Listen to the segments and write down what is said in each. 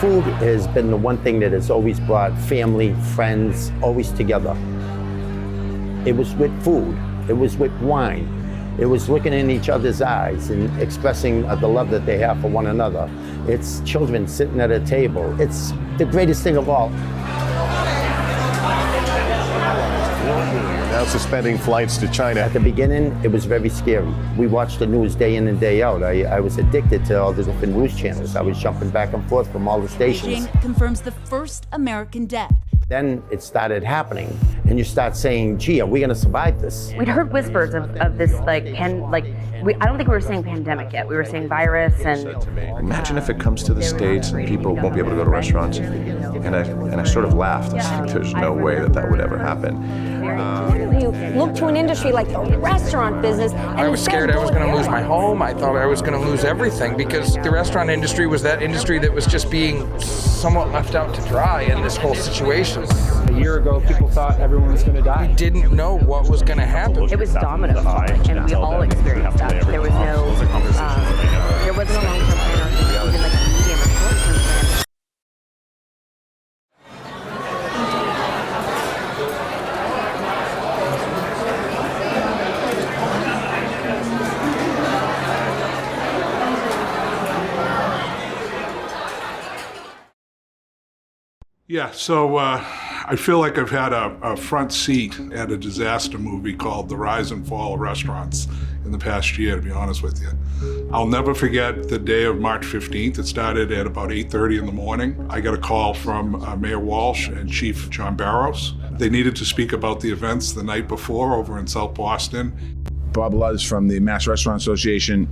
Food has been the one thing that has always brought family, friends, always together. It was with food, it was with wine, it was looking in each other's eyes and expressing the love that they have for one another. It's children sitting at a table. It's the greatest thing of all. Now suspending flights to China. At the beginning, it was very scary. We watched the news day in and day out. I was addicted to all the different news channels. I was jumping back and forth from all the stations. Beijing confirms the first American death. Then it started happening, and you start saying, gee, are we gonna survive this? We'd heard whispers of this, I don't think we were saying pandemic yet. We were saying virus and... Imagine if it comes to the States and people won't be able to go to restaurants. And I sort of laughed. There's no way that would ever happen. You look to an industry like the restaurant business. And I was scared I was going to lose my home. I thought I was going to lose everything because the restaurant industry was that industry that was just being somewhat left out to dry in this whole situation. A year ago, people thought everyone was going to die. We didn't know what was going to happen. It was domino, and we all experienced that. There was no, there wasn't a long-term plan or even like a medium or short-term plan. Yeah, so I feel like I've had a front seat at a disaster movie called The Rise and Fall of Restaurants in the past year, to be honest with you. I'll never forget the day of March 15th. It started at about 8:30 in the morning. I got a call from Mayor Walsh and Chief John Barrows. They needed to speak about the events the night before over in South Boston. Bob Lutz from the Mass Restaurant Association.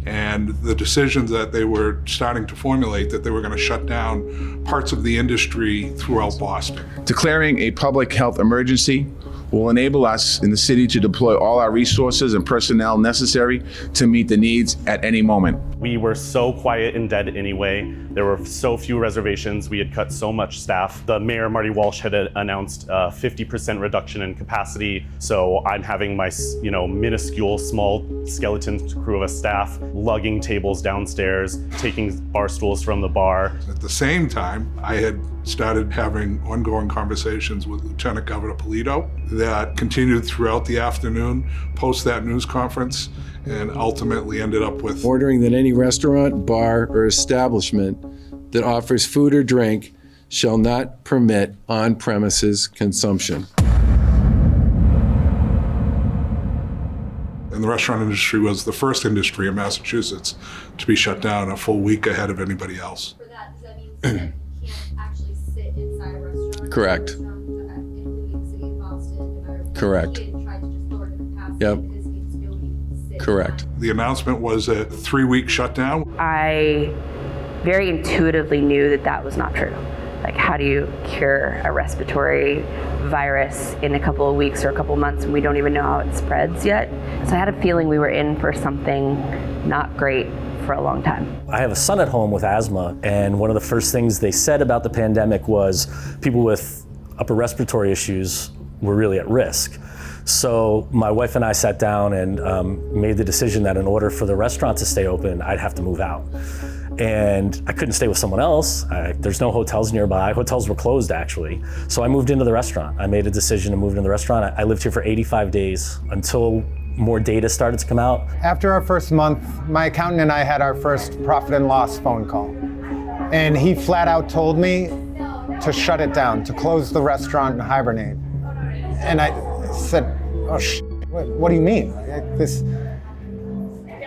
And the decisions that they were starting to formulate, that they were going to shut down parts of the industry throughout Boston. Declaring a public health emergency will enable us in the city to deploy all our resources and personnel necessary to meet the needs at any moment. We were so quiet and dead anyway. There were so few reservations. We had cut so much staff. The mayor, Marty Walsh, had announced a 50% reduction in capacity. So I'm having my, minuscule, small skeleton crew of a staff lugging tables downstairs, taking bar stools from the bar. At the same time, I had started having ongoing conversations with Lieutenant Governor Polito that continued throughout the afternoon, post that news conference, and ultimately ended up with ordering that any restaurant, bar, or establishment that offers food or drink shall not permit on-premises consumption. And the restaurant industry was the first industry in Massachusetts to be shut down a full week ahead of anybody else. For that, does that mean that you can't actually sit inside a restaurant? Correct. Including the city of Boston, no matter what Correct. you did, and tried to just lower the capacity Yep. because you can still sit Correct. inside. The announcement was a 3-week shutdown. I very intuitively knew that was not true. Like, how do you cure a respiratory virus in a couple of weeks or a couple of months and we don't even know how it spreads yet? So I had a feeling we were in for something not great for a long time. I have a son at home with asthma, and one of the first things they said about the pandemic was people with upper respiratory issues were really at risk. So my wife and I sat down and made the decision that in order for the restaurant to stay open, I'd have to move out. And I couldn't stay with someone else. There's no hotels nearby. Hotels were closed, actually. So I moved into the restaurant. I made a decision to move into the restaurant. I lived here for 85 days until more data started to come out. After our first month, my accountant and I had our first profit and loss phone call. And he flat out told me to shut it down, to close the restaurant and hibernate. And I said, oh, what do you mean?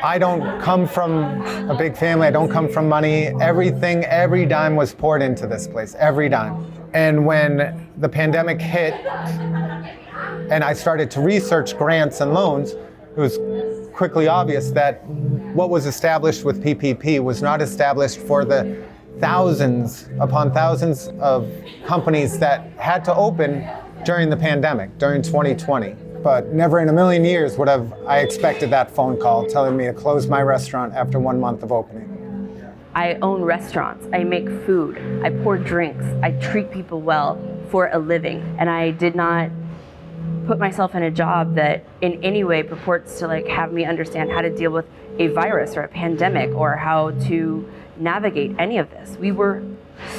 I don't come from a big family. I don't come from money. Everything, every dime was poured into this place, every dime. And when the pandemic hit and I started to research grants and loans, it was quickly obvious that what was established with PPP was not established for the thousands upon thousands of companies that had to open during the pandemic, during 2020. But never in a million years would have I expected that phone call telling me to close my restaurant after 1 month of opening. I own restaurants, I make food, I pour drinks, I treat people well for a living. And I did not put myself in a job that in any way purports to have me understand how to deal with a virus or a pandemic or how to navigate any of this. We were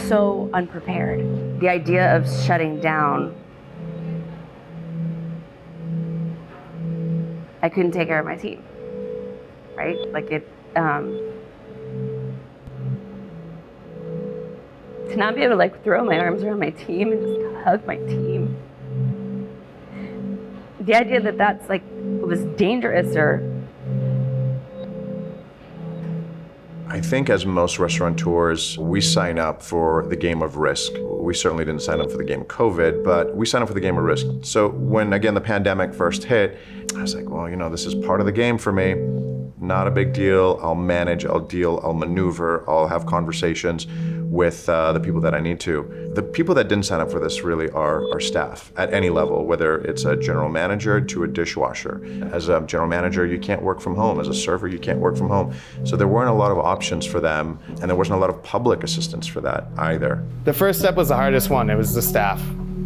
so unprepared. The idea of shutting down, I couldn't take care of my team, right? Like it, to not be able to like throw my arms around my team and just hug my team. The idea that that's like, was dangerous or. I think as most restaurateurs, we sign up for the game of risk. We certainly didn't sign up for the game of COVID, but we signed up for the game of risk. So when, again, the pandemic first hit, I was like, well, you know, this is part of the game for me. Not a big deal. I'll manage, I'll deal, I'll maneuver, I'll have conversations with the people that I need to. The people that didn't sign up for this really are our staff at any level, whether it's a general manager to a dishwasher. As a general manager, you can't work from home. As a server, you can't work from home. So there weren't a lot of options for them, and there wasn't a lot of public assistance for that either. The first step was the hardest one. It was the staff.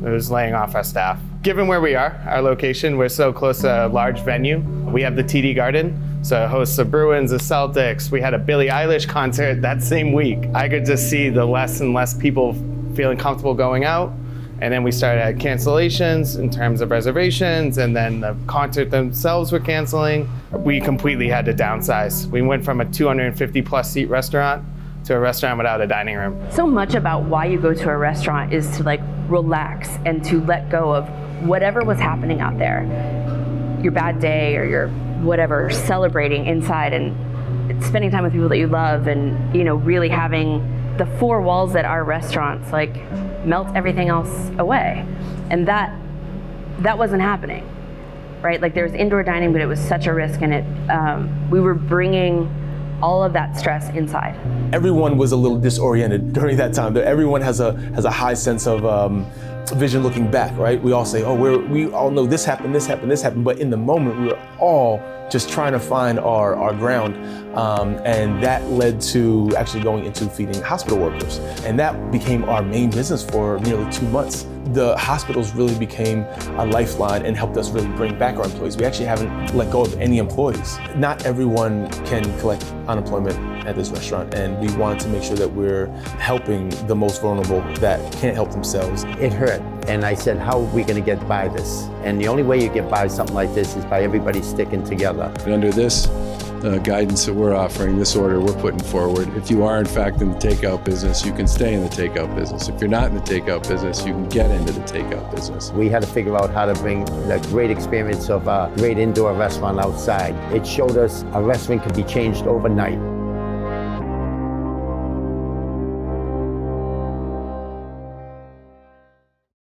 It was laying off our staff. Given where we are, our location, we're so close to a large venue. We have the TD Garden, so it hosts the Bruins, the Celtics. We had a Billie Eilish concert that same week. I could just see the less and less people feeling comfortable going out. And then we started at cancellations in terms of reservations, and then the concert themselves were canceling. We completely had to downsize. We went from a 250 plus seat restaurant to a restaurant without a dining room. So much about why you go to a restaurant is to like relax and to let go of whatever was happening out there, your bad day or your whatever, celebrating inside and spending time with people that you love, and you know, really having the four walls at our restaurants like melt everything else away. And that wasn't happening, right? Like there was indoor dining, but it was such a risk, and we were bringing all of that stress inside. Everyone was a little disoriented during that time. Everyone has a high sense of vision looking back, right? We all say, oh, we all know this happened, but in the moment we were all just trying to find our ground, and that led to actually going into feeding hospital workers, and that became our main business for nearly 2 months. The hospitals really became a lifeline and helped us really bring back our employees. We actually haven't let go of any employees. Not everyone can collect unemployment at this restaurant, and we wanted to make sure that we're helping the most vulnerable that can't help themselves. It hurt, and I said, how are we gonna get by this? And the only way you get by something like this is by everybody sticking together. And under this guidance that we're offering, this order we're putting forward, if you are in fact in the takeout business, you can stay in the takeout business. If you're not in the takeout business, you can get into the takeout business. We had to figure out how to bring the great experience of a great indoor restaurant outside. It showed us a restaurant could be changed overnight.